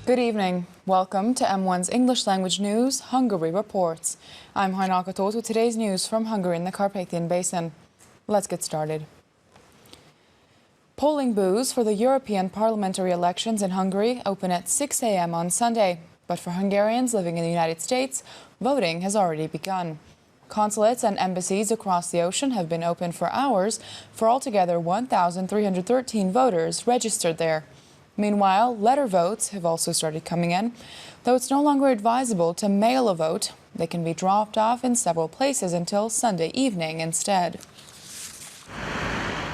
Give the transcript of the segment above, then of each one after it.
Good evening. Welcome to M1's English language news, Hungary Reports. I'm Híradó with today's news from Hungary in the Carpathian Basin. Let's get started. Polling booths for the European parliamentary elections in Hungary open at 6 a.m. on Sunday. But for Hungarians living in the United States, voting has already begun. Consulates and embassies across the ocean have been open for hours for altogether 1,313 voters registered there. Meanwhile, letter votes have also started coming in. Though it's no longer advisable to mail a vote, they can be dropped off in several places until Sunday evening instead.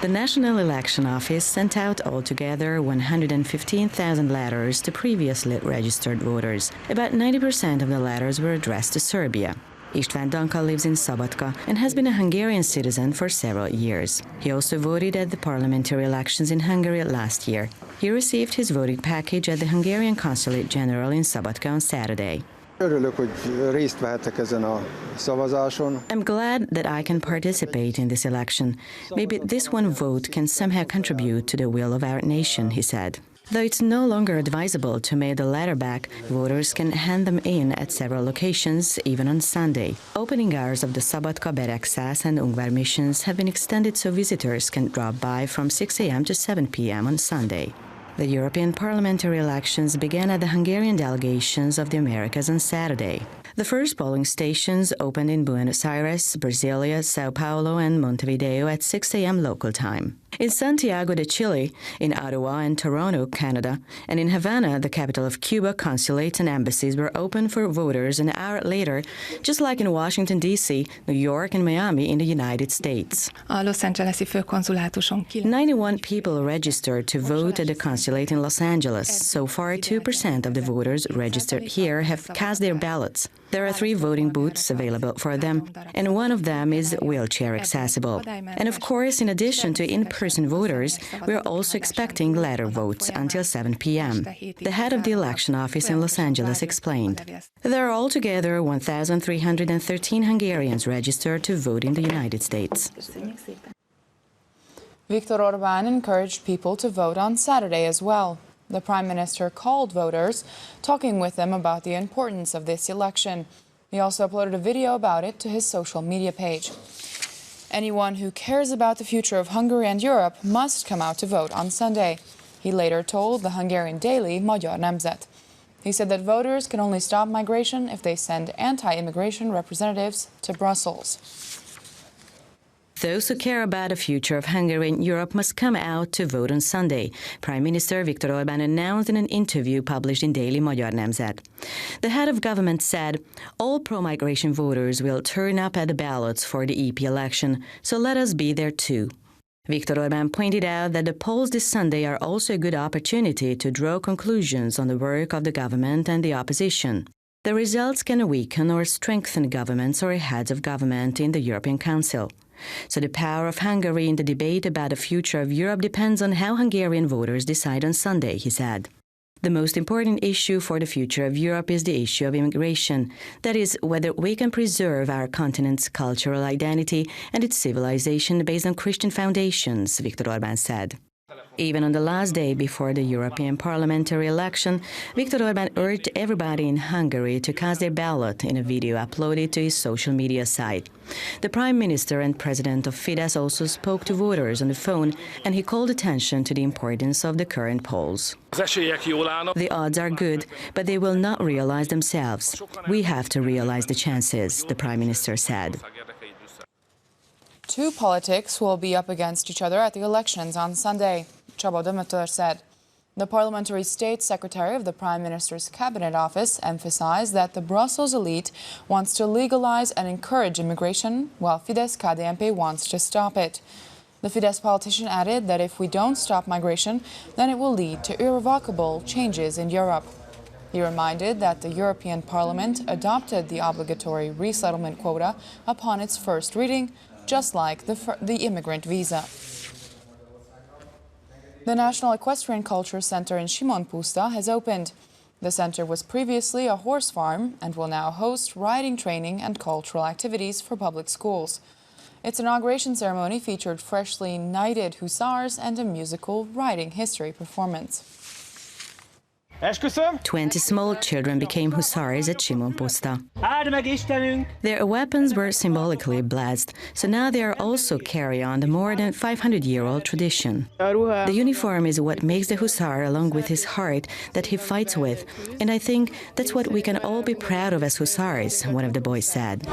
The National Election Office sent out altogether 115,000 letters to previously registered voters. About 90% of the letters were addressed to Serbia. Istvan Demeter lives in Szabadka and has been a Hungarian citizen for several years. He also voted at the parliamentary elections in Hungary last year. He received his voting package at the Hungarian Consulate General in Szabadka on Saturday. Örülök, hogy részt vehetek ezen a szavazáson. I'm glad that I can participate in this election. Maybe this one vote can somehow contribute to the will of our nation, he said. Though it's no longer advisable to mail the letter back, voters can hand them in at several locations, even on Sunday. Opening hours of the Szabadka, Beregszász and Ungvár missions have been extended so visitors can drop by from 6 a.m. to 7 p.m. on Sunday. The European parliamentary elections began at the Hungarian delegations of the Americas on Saturday. The first polling stations opened in Buenos Aires, Brasilia, Sao Paulo and Montevideo at 6 a.m. local time. In Santiago de Chile, in Ottawa and Toronto, Canada, and in Havana, the capital of Cuba, consulates and embassies were open for voters an hour later, just like in Washington, D.C., New York and Miami in the United States. A Los Angeles-i főkonzulátuson 91 people registered to vote at the consulate in Los Angeles. So far, 2% of the voters registered here have cast their ballots. There are 3 voting booths available for them, and one of them is wheelchair accessible. And of course, in addition to in-person voters, we are also expecting letter votes until 7 p.m. The head of the election office in Los Angeles explained. There are altogether 1,313 Hungarians registered to vote in the United States. Viktor Orban encouraged people to vote on Saturday as well. The Prime Minister called voters, talking with them about the importance of this election. He also uploaded a video about it to his social media page. Anyone who cares about the future of Hungary and Europe must come out to vote on Sunday, he later told the Hungarian daily Magyar Nemzet. He said that voters can only stop migration if they send anti-immigration representatives to Brussels. Those who care about the future of Hungary and Europe must come out to vote on Sunday, Prime Minister Viktor Orban announced in an interview published in Daily Magyar Nemzet. The head of government said, all pro-migration voters will turn up at the ballots for the EP election, so let us be there too. Viktor Orban pointed out that the polls this Sunday are also a good opportunity to draw conclusions on the work of the government and the opposition. The results can weaken or strengthen governments or heads of government in the European Council. So the power of Hungary in the debate about the future of Europe depends on how Hungarian voters decide on Sunday, he said. The most important issue for the future of Europe is the issue of immigration. That is, whether we can preserve our continent's cultural identity and its civilization based on Christian foundations, Viktor Orban said. Even on the last day before the European parliamentary election, Viktor Orban urged everybody in Hungary to cast their ballot in a video uploaded to his social media site. The Prime Minister and President of Fidesz also spoke to voters on the phone, and he called attention to the importance of the current polls. The odds are good, but they will not realize themselves. We have to realize the chances, the Prime Minister said. 2 politics will be up against each other at the elections on Sunday, Istvan Demeter said. The Parliamentary State Secretary of the Prime Minister's Cabinet Office emphasized that the Brussels elite wants to legalize and encourage immigration, while Fidesz-KDNP wants to stop it. The Fidesz politician added that if we don't stop migration, then it will lead to irrevocable changes in Europe. He reminded that the European Parliament adopted the obligatory resettlement quota upon its first reading, just like the immigrant visa. The National Equestrian Culture Center in Simonpuszta has opened. The center was previously a horse farm and will now host riding training and cultural activities for public schools. Its inauguration ceremony featured freshly knighted hussars and a musical riding history performance. Esküszöm! 20 small children became hussars at Simon Puszta. Áld meg Istenünk! Their weapons were symbolically blessed, so now they are also carry on the more than 500-year-old tradition. The uniform is what makes the hussar along with his heart that he fights with, and I think that's what we can all be proud of as hussars, one of the boys said.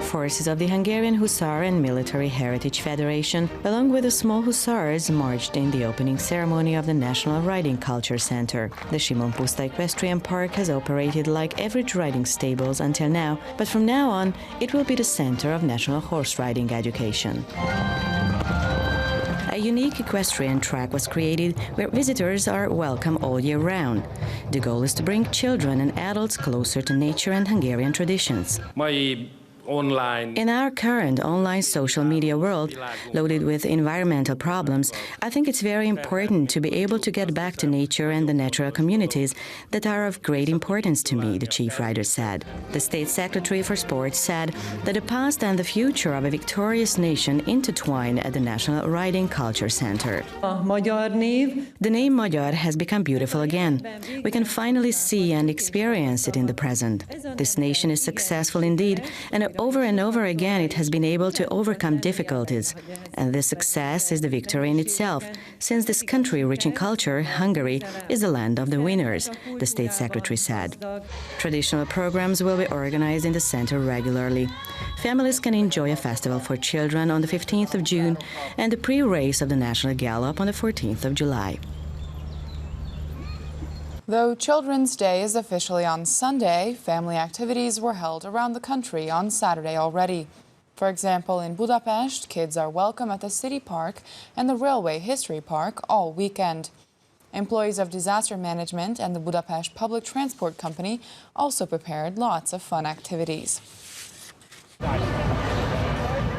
Forces of the Hungarian Hussar and Military Heritage Federation, along with the small hussars, marched in the opening ceremony of the National Riding Culture Center. The Simon Puszta Equestrian Park has operated like average riding stables until now, but from now on, it will be the center of national horse riding education. A unique equestrian track was created where visitors are welcome all year round. The goal is to bring children and adults closer to nature and Hungarian traditions. In our current online social media world, loaded with environmental problems, I think it's very important to be able to get back to nature and the natural communities that are of great importance to me, the chief rider said. The State Secretary for Sports said that the past and the future of a victorious nation intertwine at the National Riding Culture Center. The name Magyar has become beautiful again. We can finally see and experience it in the present. This nation is successful indeed, and over again it has been able to overcome difficulties. And this success is the victory in itself, since this country rich in culture, Hungary, is the land of the winners, the State Secretary said. Traditional programs will be organized in the center regularly. Families can enjoy a festival for children on the 15th of June and the pre-race of the National Gallop on the 14th of July. Though Children's Day is officially on Sunday, family activities were held around the country on Saturday already. For example, in Budapest, kids are welcome at the City Park and the Railway History Park all weekend. Employees of disaster management and the Budapest Public Transport Company also prepared lots of fun activities.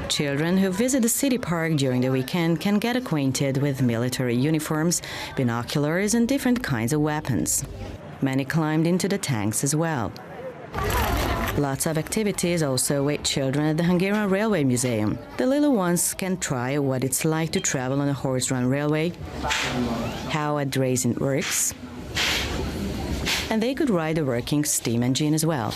Children who visit the city park during the weekend can get acquainted with military uniforms, binoculars, and different kinds of weapons. Many climbed into the tanks as well. Lots of activities also await children at the Hungarian Railway Museum. The little ones can try what it's like to travel on a horse-drawn railway, how a draison works, and they could ride a working steam engine as well.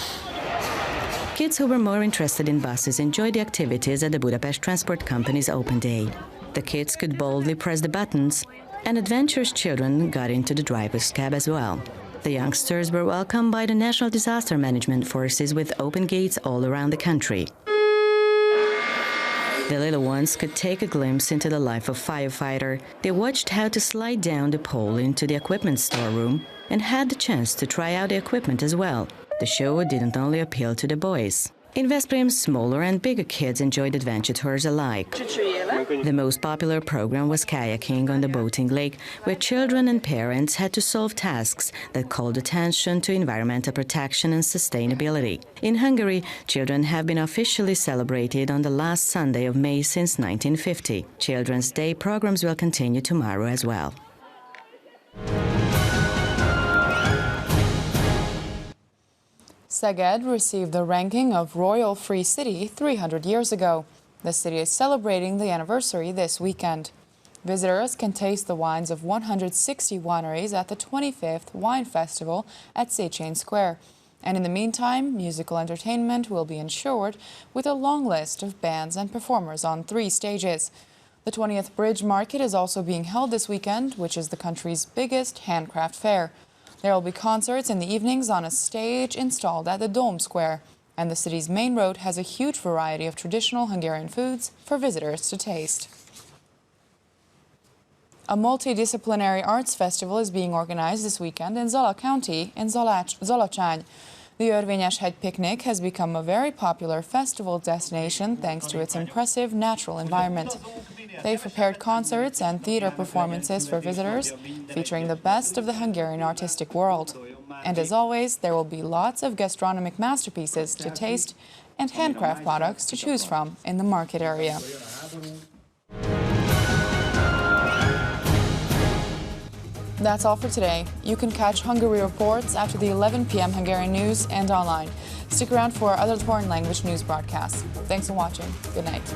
Kids who were more interested in buses enjoyed the activities at the Budapest Transport Company's open day. The kids could boldly press the buttons, and adventurous children got into the driver's cab as well. The youngsters were welcomed by the National Disaster Management Forces with open gates all around the country. The little ones could take a glimpse into the life of a firefighter. They watched how to slide down the pole into the equipment storeroom and had the chance to try out the equipment as well. The show didn't only appeal to the boys. In Veszprém, smaller and bigger kids enjoyed adventure tours alike. The most popular program was kayaking on the boating lake, where children and parents had to solve tasks that called attention to environmental protection and sustainability. In Hungary, children have been officially celebrated on the last Sunday of May since 1950. Children's Day programs will continue tomorrow as well. Szeged received the ranking of Royal Free City 300 years ago. The city is celebrating the anniversary this weekend. Visitors can taste the wines of 160 wineries at the 25th Wine Festival at Széchenyi Square. And in the meantime, musical entertainment will be ensured with a long list of bands and performers on 3 stages. The 20th Bridge Market is also being held this weekend, which is the country's biggest handcraft fair. There will be concerts in the evenings on a stage installed at the Dome Square. And the city's main road has a huge variety of traditional Hungarian foods for visitors to taste. A multidisciplinary arts festival is being organized this weekend in Zala County in Zalacsány. The Örvényeshegy Picnic has become a very popular festival destination thanks to its impressive natural environment. They've prepared concerts and theater performances for visitors, featuring the best of the Hungarian artistic world. And as always, there will be lots of gastronomic masterpieces to taste and handcraft products to choose from in the market area. That's all for today. You can catch Hungary reports after the 11 p.m. Hungarian news and online. Stick around for other foreign language news broadcasts. Thanks for watching. Good night.